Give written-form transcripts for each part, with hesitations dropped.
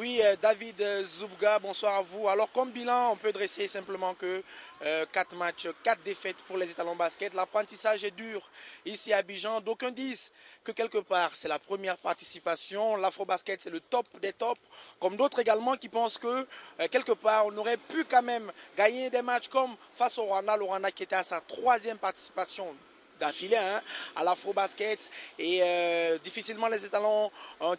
Oui, David Zoubga, bonsoir à vous. Alors, comme bilan, on peut dresser simplement que 4 matchs, 4 défaites pour les étalons basket. L'apprentissage est dur ici à Abidjan. D'aucuns disent que quelque part, c'est la première participation. L'afro-basket, c'est le top des tops. Comme d'autres également qui pensent que quelque part, on aurait pu quand même gagner des matchs comme face au Rwanda. Le Rwanda qui était à sa 3e participation d'affilée à l'afro-basket et difficilement les étalons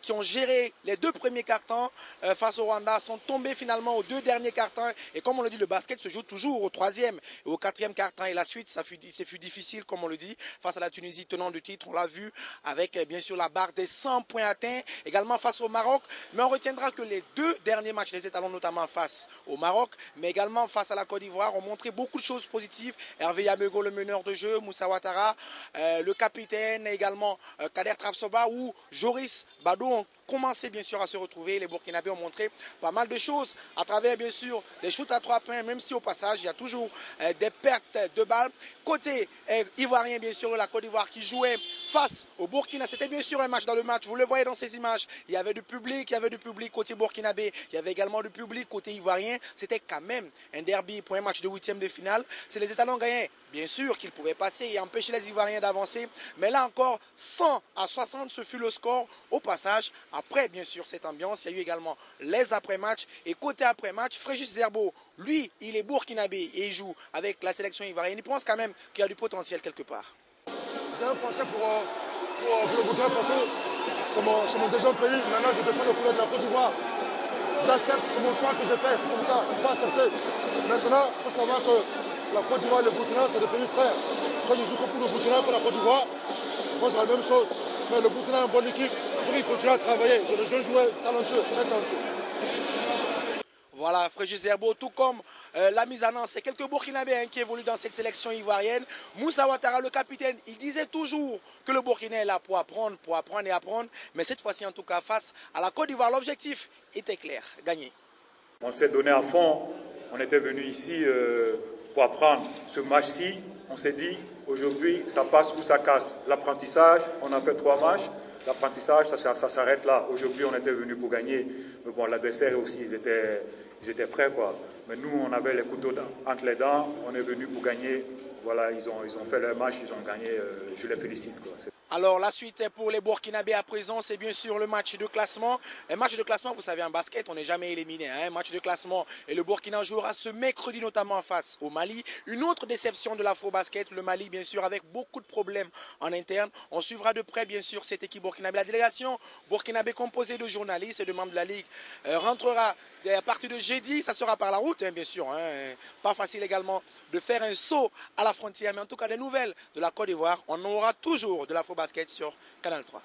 qui ont géré les 2 premiers cartons face au Rwanda sont tombés finalement aux 2 derniers cartons et comme on le dit, le basket se joue toujours au 3e et au 4e carton et la suite ça fut difficile comme on le dit face à la Tunisie tenant du titre, on l'a vu avec bien sûr la barre des 100 points atteints, également face au Maroc, mais on retiendra que les 2 derniers matchs les étalons notamment face au Maroc mais également face à la Côte d'Ivoire ont montré beaucoup de choses positives. Hervé Yamego, le meneur de jeu, Moussa Ouattara, le capitaine également Kader Trabsoba ou Joris Badou ont commencé bien sûr à se retrouver. Les Burkinabés ont montré pas mal de choses à travers bien sûr des shoots à 3 points, même si au passage il y a toujours des pertes de balles. Côté ivoirien bien sûr, la Côte d'Ivoire qui jouait face au Burkina, c'était bien sûr un match dans le match, vous le voyez dans ces images, il y avait du public côté burkinabé, il y avait également du public côté ivoirien, c'était quand même un derby pour un match de 8e de finale. Si les étalons gagnaient, bien sûr qu'ils pouvaient passer et empêcher les Ivoiriens d'avancer, mais là encore 100 à 60 ce fut le score au passage. Après bien sûr cette ambiance, il y a eu également les après-matchs et côté après-match, Frégis Zerbo, lui il est burkinabé et il joue avec la sélection ivoirienne, il pense quand même qu'il y a du potentiel quelque part. J'ai un pensée pour le Burkina Faso, c'est mon deuxième pays, maintenant je défends le couleur de la Côte d'Ivoire. J'accepte, c'est mon choix que j'ai fait, c'est comme ça, il faut accepter. Maintenant, il faut savoir que la Côte d'Ivoire et le Burkina, c'est des pays frères. Quand je joue que pour le Burkina, pour la Côte d'Ivoire, moi c'est la même chose. Mais le Burkina est une bonne équipe, il faut continuer à travailler. J'ai des jeunes joueurs talentueux, très talentueux. Voilà, Frégis Zerbo, tout comme la mise en an, c'est quelques Burkinabés qui évoluent dans cette sélection ivoirienne. Moussa Ouattara, le capitaine, il disait toujours que le Burkina est là pour apprendre et apprendre. Mais cette fois-ci, en tout cas, face à la Côte d'Ivoire, l'objectif était clair, gagner. On s'est donné à fond, on était venu ici pour apprendre ce match-ci. On s'est dit, aujourd'hui, ça passe ou ça casse. L'apprentissage, on a fait 3 matchs. L'apprentissage, ça s'arrête là. Aujourd'hui, on était venu pour gagner. Mais bon, l'adversaire aussi, ils étaient prêts, quoi. Mais nous, on avait les couteaux entre les dents. On est venu pour gagner. Voilà, ils ont fait leur match, ils ont gagné. Je les félicite, quoi. Alors la suite pour les Burkinabés à présent, c'est bien sûr le match de classement. Un match de classement, vous savez, en basket, on n'est jamais éliminé. Un match de classement et le Burkina jouera ce mercredi notamment face au Mali. Une autre déception de l'afro-basket, le Mali bien sûr avec beaucoup de problèmes en interne. On suivra de près bien sûr cette équipe burkinabé. La délégation burkinabé composée de journalistes et de membres de la Ligue rentrera à partir de jeudi. Ça sera par la route bien sûr. Pas facile également de faire un saut à la frontière. Mais en tout cas des nouvelles de la Côte d'Ivoire, on aura toujours de l'afro-basket sur Canal 3.